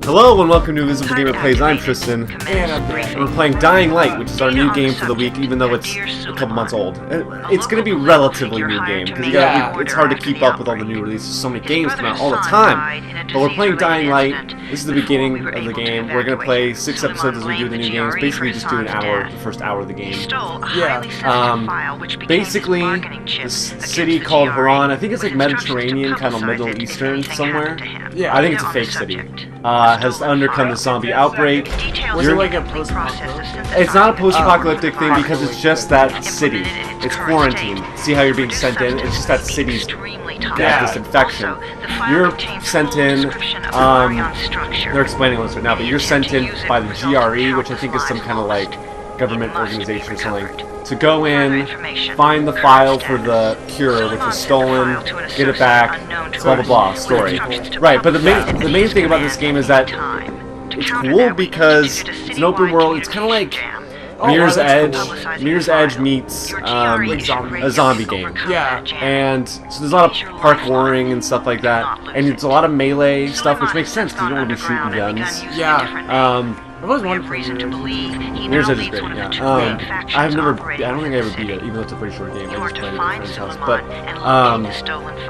Hello and welcome to Invisible Gamer Plays. I'm Tristan. And we're playing Dying Light, which is our new game for the week, even though it's a couple months old. It's going to be relatively new game, because it's hard to keep up with all the new releases. So many games come out all the time. But we're playing Dying Light. This is the beginning of the game. We're going to play 6 episodes as we do the new games. Basically just do an hour, the first hour of the game. Basically, this city called Haran, I think it's like Mediterranean, kind of Middle Eastern somewhere. Yeah, I think it's a fake city. Has undercome the zombie outbreak. Was it like a post-apocalyptic? It's not a post-apocalyptic thing because it's just that city. It's quarantine. See how you're being sent in? It's just that city's got this infection. You're sent in, they're explaining this right now, but you're sent in by the GRE, which I think is some kind of like government organization or something, to go in, find the file for the cure, which was stolen, get it back, blah blah blah, story. Right, but the main thing about this game is that it's cool because it's an open world. It's kind of like Mirror's Edge. Cool. Mirror's Edge meets a zombie game. Yeah. And so there's a lot of parkouring and stuff like that, and it's a lot of melee stuff, which makes sense because you don't want to be shooting guns. Yeah. I was wondering. Mirror's Edge is great, yeah. I don't think I ever beat it, even though it's a pretty short game. I just played it at a friend's house. But,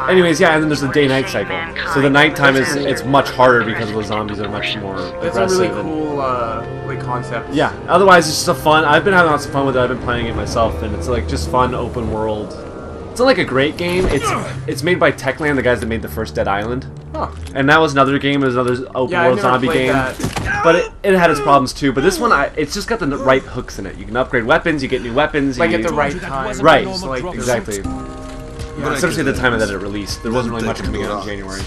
anyways, yeah, and then there's the day-night cycle. So the nighttime it's much harder because the zombies are much more aggressive. That's a really cool, like, concept. Yeah, otherwise it's just a fun, I've been having lots of fun with it, I've been playing it myself, and it's like just fun, open world. It's not like a great game. It's made by Techland, the guys that made the first Dead Island. Huh. And that was another game. It was another open world zombie game. But it had its problems too. But this one, it's just got the right hooks in it. You can upgrade weapons. You get new weapons. Like at the right time. Right. Like, exactly. Yeah, especially at the time that it released. There wasn't really much coming out in January.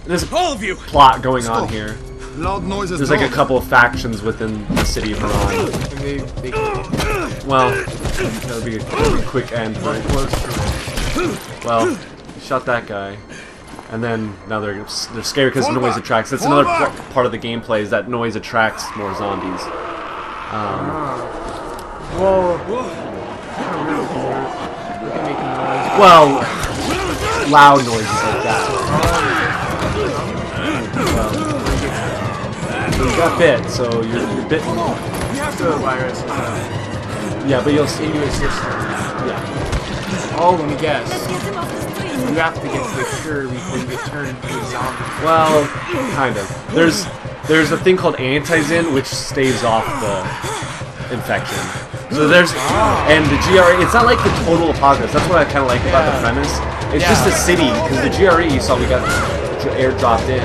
There's all of you. Plot going on here. Loud noises. There's like a couple of factions within the city of Haran. Well, that would be a quick end. Right? Well, you shot that guy, and then now they're scared because noise attracts. That's another part of the gameplay, is that noise attracts more zombies. Well, loud noises like that. You got bit, so you're bitten. You have to virus. Yeah, but you'll see. Into a system. Yeah. Oh, let me guess. You have to get the cure before you get turned into a zombie. Well, kind of. There's a thing called antizin, which staves off the infection. So there's, and the GRE, it's not like the total apocalypse. That's what I kind of like about the premise. It's just a city, because the GRE, you saw we got airdropped in.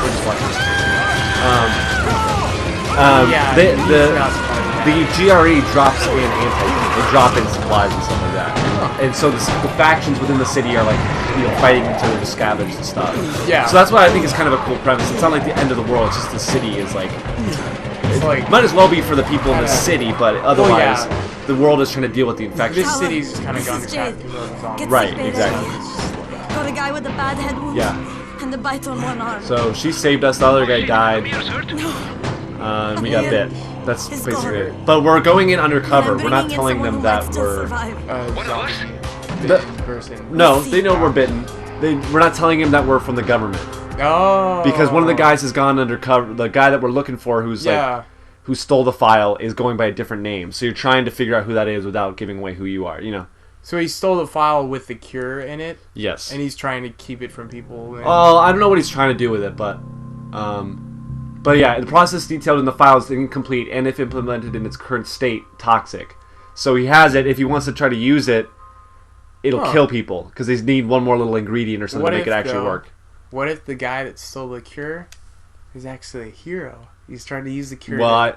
We're just watching this. The GRE drops in antizin. They drop in supplies and stuff like that. And so the factions within the city are like, fighting each other to scavenge and stuff. Yeah. So that's why I think it's kind of a cool premise. It's not like the end of the world. It's just the city is like, like, might as well be for the people in the city, but otherwise, the world is trying to deal with the infection. This city's just kind of gone to zombies. Right, exactly. Got a guy with a bad head wound. Yeah. And a bite on one arm. So she saved us. The other guy died. And we got bit. That's basically it. But we're going in undercover. We're not telling them that we're. No, they know we're bitten. We're not telling him that we're from the government. Oh. Because one of the guys has gone undercover. The guy that we're looking for, who's like, who stole the file, is going by a different name. So you're trying to figure out who that is without giving away who you are. You know. So he stole the file with the cure in it. Yes. And he's trying to keep it from people. Oh, I don't know what he's trying to do with it, but yeah, the process detailed in the file is incomplete, and if implemented in its current state, toxic. So he has it. If he wants to try to use it, it'll kill people because they need one more little ingredient or something to make it actually work. What if the guy that stole the cure is actually a hero? He's trying to use the cure. Well,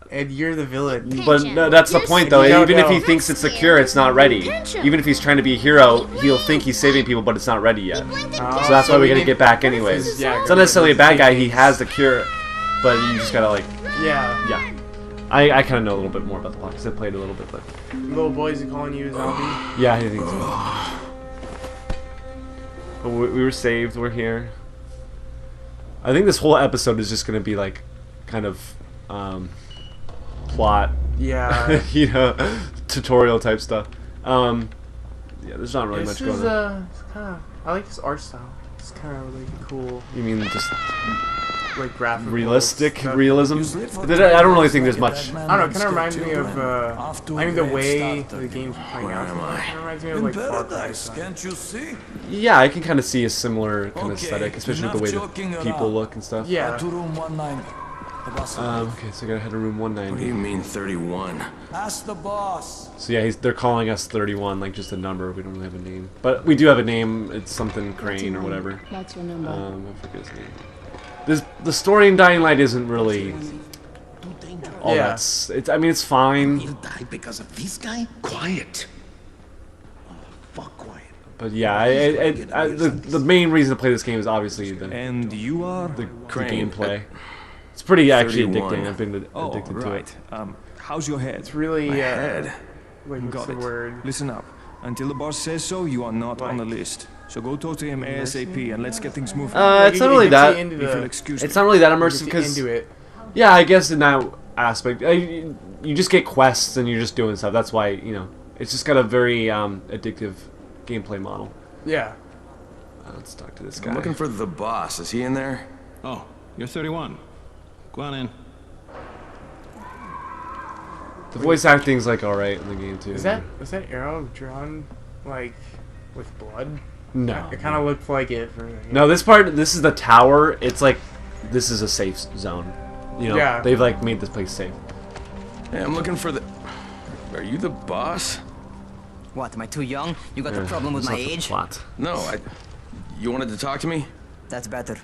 and you're the villain. But no, that's the point, though. Even if he thinks it's the cure, it's not ready. Even if he's trying to be a hero, he'll think he's saving people, but it's not ready yet. So that's why we gotta get back anyways. It's not necessarily a bad guy. He has the cure, but you just gotta like. Yeah. I kind of know a little bit more about the plot because I played a little bit, but. Little boys are calling you a zombie. Yeah, I think so. But we were saved. We're here. I think this whole episode is just gonna be like, kind of, plot. Yeah. Tutorial type stuff. Yeah, there's not really much going on. I like this art style. It's kind of like a cool, You mean just like graphical realistic stuff. realism? I don't really think there's much. I don't know. It kind of reminds me of. I mean, the way the game's playing out. Kind of reminds me of like Far Cry. Can't you see? Yeah, I can kind of see a similar kind of aesthetic, especially with the way that people look and stuff. Yeah. To room 190. The boss. Okay, so I gotta head to room What do 190. you mean 31? Ask the boss. So yeah, they're calling us 31, like just a number. We don't really have a name, but we do have a name. It's something Crane or whatever. That's your number. I forget his name. The story in Dying Light isn't really all Yeah. that's. I mean, it's fine, He'll die because of this guy? Quiet. Oh, fuck quiet. but yeah, the main reason to play this game is obviously the And you are? gameplay. It's pretty actually 31. addicting. I've been Oh, addicted to right. it. How's your head? It's really. Head. Like, what's Got the it. word? Listen up. Until the boss says so, you are not on the list. So go talk to him ASAP and let's get things moving. It's not really that. If you'll excuse me. It's not really that Get immersive because into it. yeah, I guess in that aspect, you just get quests and you're just doing stuff. That's why it's just got a very addictive gameplay model. Yeah. Let's talk to this guy. I'm looking for the boss. Is he in there? Oh, you're 31. Go on in. The voice acting's like alright in the game too. Was that arrow drawn like with blood? No. It kind of looked like it for. No, this is the tower. It's like this is a safe zone. Yeah. They've like made this place safe. Hey, I'm looking for the... Are you the boss? What, am I too young? You got a problem with It's my not the age? plot. No, You wanted to talk to me? That's better.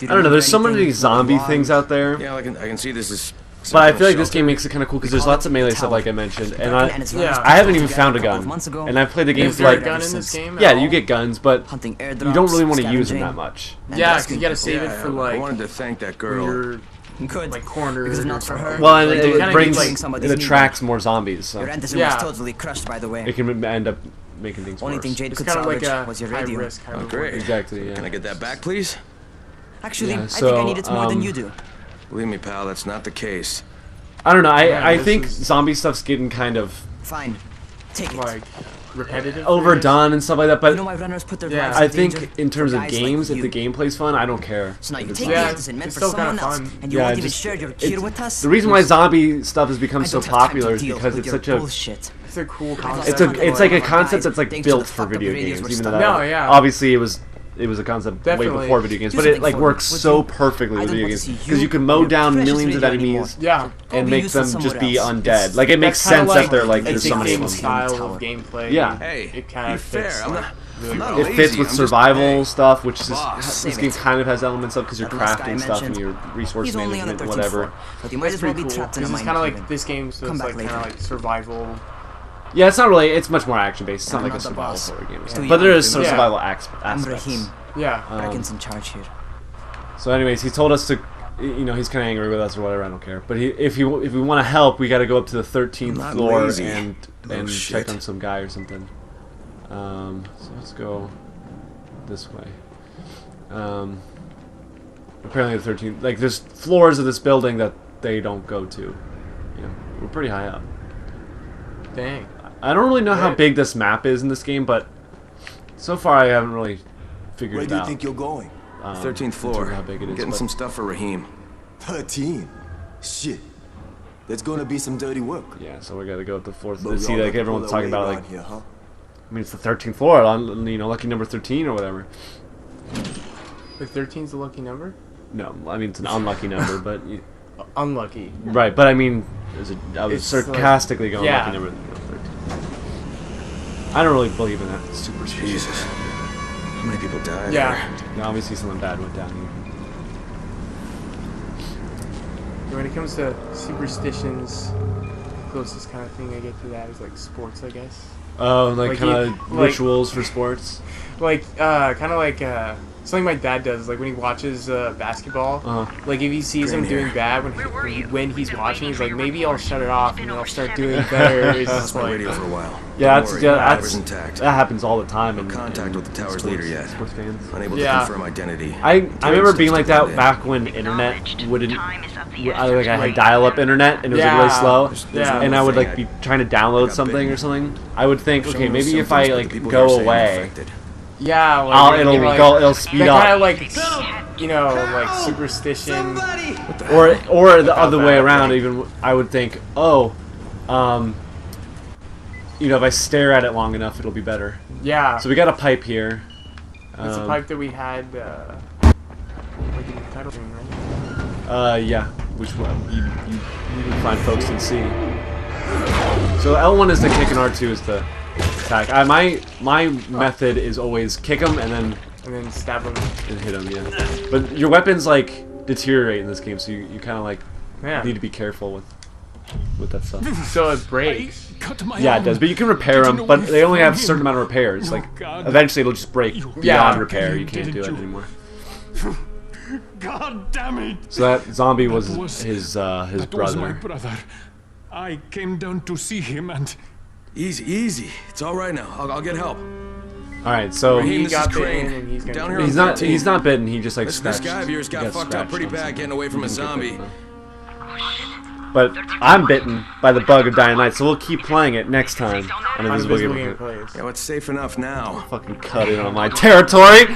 I don't know. There's so many zombie things out there. Yeah, I can see this is... But I feel like this game makes it kind of cool because there's lots of melee stuff, like I mentioned, and I haven't even found a gun, and I've played the game Is for there a like gun in this game? yeah, you get guns, but hunting you don't really want to use them scavenging, that much. and Yeah, asking 'cause you gotta people. save it for I like wanted to thank that when girl. you're Good. like cornered. Because if not or for her, something. Well, and Like, it kinda need, brings like, it somebody's attracts more zombies, so Your anthem Yeah. was totally crushed, by the way. it can end up making things Only worse. thing Jade It's could kind of salvage like a was your high radio. risk kind Oh, of. great. Exactly. Yeah. Can I get that back, please? Actually, Yeah, I think I so, need it more than you do. Believe me, pal, that's not the case. I don't know. Yeah, I this think is- zombie stuff's getting kind of Fine. Take it. Like repetitive. overdone and stuff like that. You know But why runners put their Yeah. lives I in danger? think in terms For of guys like games, if you. the gameplay's fun, I don't care. So now you if it's take not. Yeah, the medicine meant it's for still kinda someone else, fun. and you Yeah, won't even just- share your it's- cure with us? The reason why zombie stuff has become I so don't have time to popular is deal because with it's your such a bullshit. It's a cool concept. it's like a concept that's like Thanks to built the for fucked up video radios games. we're Even stuck though in. No, yeah. obviously it was a concept way Definitely. before video games, Do but it something like for works me, would so you? perfectly I with don't video want games to see because you you can or mow your down precious millions of radio anymore. enemies Yeah. Go and be make useful them just be somewhere else. undead. Like it makes That's kinda sense that they're like a there's so many of game them. style of gameplay. Yeah. Hey, it kind be of fair. fits. I'm like, not, really I'm not well. It lazy. fits with I'm just- survival hey, stuff, which is boss. this Save game it. kind of has elements of because you're That last guy I crafting stuff and mentioned, your resource He's only on the management, 13th whatever. floor, but you might It's as well pretty be cool trapped in a because it's mine kind of haven. like this game, so Come it's back like kind of later. like survival. Yeah, it's not really. It's much more action based. It's not I'm like a not the survival boss. horror game, Too but there young is to some know. survival I'm aspects. Rahim. Yeah. Bracken's in charge here. So, anyways, he told us to, he's kind of angry with us or whatever. I don't care. But if we want to help, we got to go up to the 13th I'm not floor lazy. and Oh, check shit. on some guy or something. So let's go this way. Apparently the 13th, like there's floors of this building that they don't go to. You know, we're pretty high up. Dang. I don't really know how Right. big this map is in this game, but so far I haven't really figured Where it do you out. think you're going? 13th in floor. terms of how big it is, Getting but- some stuff for Rahim. 13. Shit. There's gonna be some dirty work. Yeah, so we gotta go up the fourth. But we See, all like got to everyone's pull our talking weight about, around like here, huh? I mean, it's the 13th floor, on lucky number 13 or whatever. Like 13's a lucky number? No, I mean it's an unlucky number, but Unlucky. right. But I mean, I was It's sarcastically going yeah. lucky number 13. I don't really believe in that superstition. Jesus. How many people died Yeah. there? No, obviously something bad went down here. When it comes to superstitions, the closest kind of thing I get to that is like sports, I guess. Oh, like Like kind you- of like- rituals for sports. Like, kind of like something my dad does. Like when he watches basketball, like if he sees him Green hair. doing bad when he's watching, he's like, maybe I'll shut it off and I'll start doing better. It's Lost just my like, radio for a while. Yeah, Don't that's worry, yeah, the that's power's intact. that happens all the time. No in contact with the tower's sports- leader yet. Sports fans. Unable Yeah. to confirm identity. I remember Stuff's being like to blend that in. back when internet wouldn't. I had Like- dial-up internet and it was like really Yeah. slow, There's Yeah. and I would thing like be trying to download got something bitten. or something. I would think, okay, Showing maybe if symptoms, I but the like people go here say I'm away, infected. Yeah, like, it'll speed that up. kind of like, you know, like superstition. Or the other way around. Even I would think, oh, you know, if I stare at it long enough, it'll be better. Yeah. So we got a pipe here. It's a pipe that we had, like in the title screen, right? Yeah. Which one? You can find folks and see. So L1 is the kick and R2 is the attack. My method is always kick them and then stab them and hit them. Yeah. But your weapons like deteriorate in this game, so you kind of like need to be careful with that stuff. So it breaks. Yeah, it does. But you can repair them. But they only have a certain amount of repairs. Like eventually it'll just break beyond repair. You can't do it anymore. God damn it! So that zombie was his That was my brother. brother. I came down to see him and... Easy, easy. It's all right now. I'll get help. All right, so He This got is Crane. bitten and he's gonna. Down here he's on not 13. he's not bitten. He just like This scratched. guy of yours he got fucked up scratched pretty on bad something. getting away from He a didn't get zombie. bitten, though. But I'm bitten by the bug of Dying Light, so we'll keep playing it next time on Invisible Invisible Game. Game Plays. Yeah, well, it's safe enough now. Fucking cut in on my territory.